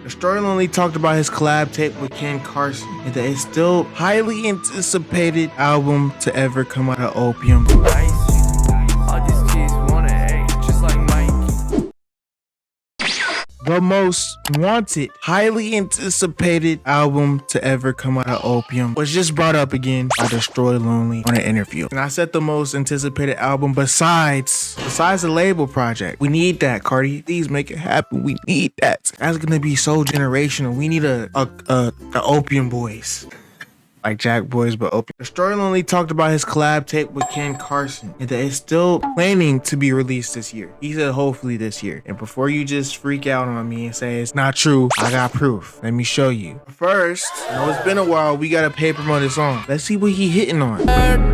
The story only talked about his collab tape with Ken Carson and that it's still highly anticipated album to ever come out of Opium. The most wanted, highly anticipated album to ever come out of Opium was just brought up again by Destroy Lonely on an interview. And I said the most anticipated album besides the label project. We need that, Carti. Please make it happen. We need that. That's gonna be so generational. We need the Opium Boys. Like Jack Boys, but Opium. The story only talked about his collab tape with Ken Carson and that it's still planning to be released this year. He said hopefully this year. And before you just freak out on me and say it's not true, I got proof. Let me show you. First, I know it's been a while. We gotta pay promote this song. Let's see what he hitting on.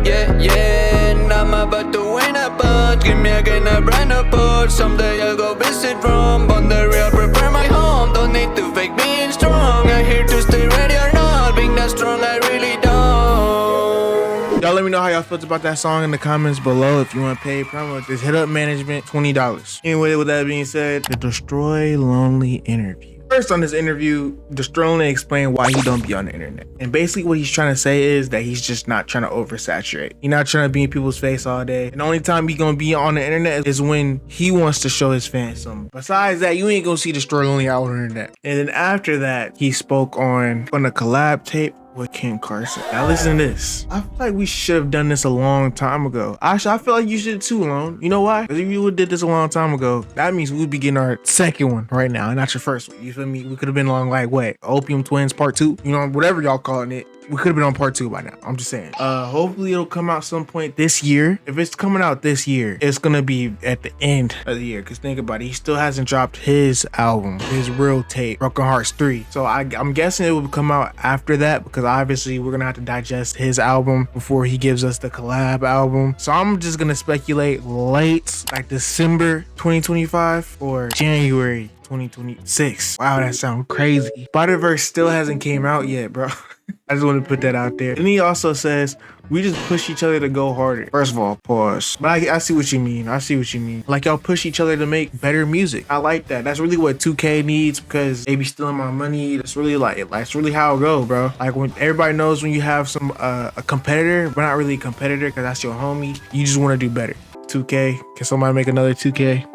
Yeah, I'm about to win a bunch. Give me a brand new port. Someday I'll go visit Rome. On the real, prepare my home. Don't need to fake being strong. I'm here to stay ready or not. Being that strong, I really don't. Y'all let me know how y'all felt about that song in the comments below. If you want to pay promo, just hit up management, $20. Anyway, with that being said, the Destroy Lonely interview. First on this interview, Destroy Lonely explained why he don't be on the internet. And basically what he's trying to say is that he's just not trying to oversaturate. He's not trying to be in people's face all day. And the only time he's gonna be on the internet is when he wants to show his fans something. Besides that, you ain't gonna see Destroy Lonely out on the internet. And then after that, he spoke on the collab tape with Ken Carson. Now listen to this. I feel like we should have done this a long time ago. Actually, I feel like you should too, Lone. You know why? Because if you would did this a long time ago, that means we would be getting our second one right now, and not your first one. You feel me? We could have been along like what? Opium Twins Part 2? You know, whatever y'all calling it. We could have been on Part 2 by now. I'm just saying. Hopefully it'll come out some point this year. If it's coming out this year, it's gonna be at the end of the year. Cause think about it, he still hasn't dropped his album, his real tape, Broken Hearts 3. So I'm guessing it will come out after that because obviously we're gonna have to digest his album before he gives us the collab album. So I'm just gonna speculate late, like December 2025 or January 2026. Wow, that sounds crazy. Spider-Verse still hasn't came out yet, bro. I just want to put that out there. And he also says, we just push each other to go harder. First of all, pause. But I see what you mean. I see what you mean. Like y'all push each other to make better music. I like that. That's really what 2K needs because they be stealing my money. That's really that's really how it go, bro. Like when everybody knows when you have some a competitor, but not really a competitor because that's your homie. You just want to do better. 2K, can somebody make another 2K?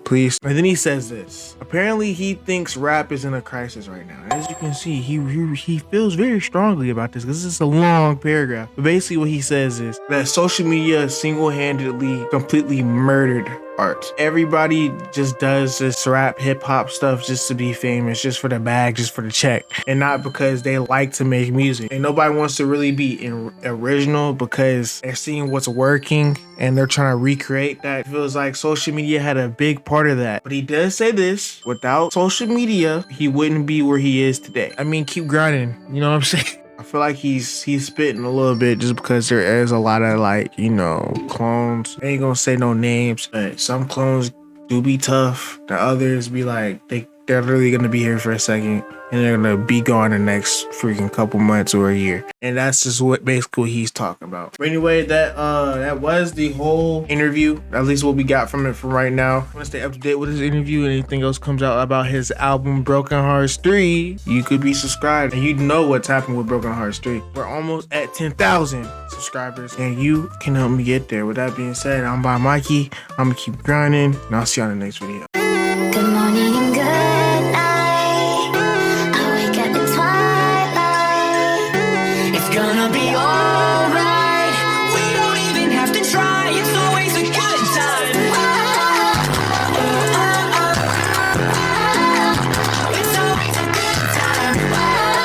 Please. And then he says this. Apparently he thinks rap is in a crisis right now. As you can see, he feels very strongly about this because this is a long paragraph. But basically what he says is that social media single-handedly completely murdered art. Everybody just does this rap hip hop stuff just to be famous, just for the bag, just for the check, and not because they like to make music. And nobody wants to really be original because they're seeing what's working and they're trying to recreate that. It feels like social media had a big part of that. But he does say this, without social media, he wouldn't be where he is today. I mean, keep grinding, you know what I'm saying? I feel like he's spitting a little bit just because there is a lot of like, you know, clones. I ain't gonna say no names, but some clones do be tough. The others be like, they're really gonna be here for a second and they're gonna be gone the next freaking couple months or a year. And that's just what basically he's talking about. But anyway, that was the whole interview. At least what we got from it for right now. I want to stay up to date with his interview. Anything else comes out about his album Broken Hearts 3, you could be subscribed and you know what's happening with Broken Hearts 3. We're almost at 10,000 subscribers and you can help me get there. With that being said, I'm ByMikey. I'm gonna keep grinding and I'll see you on the next video.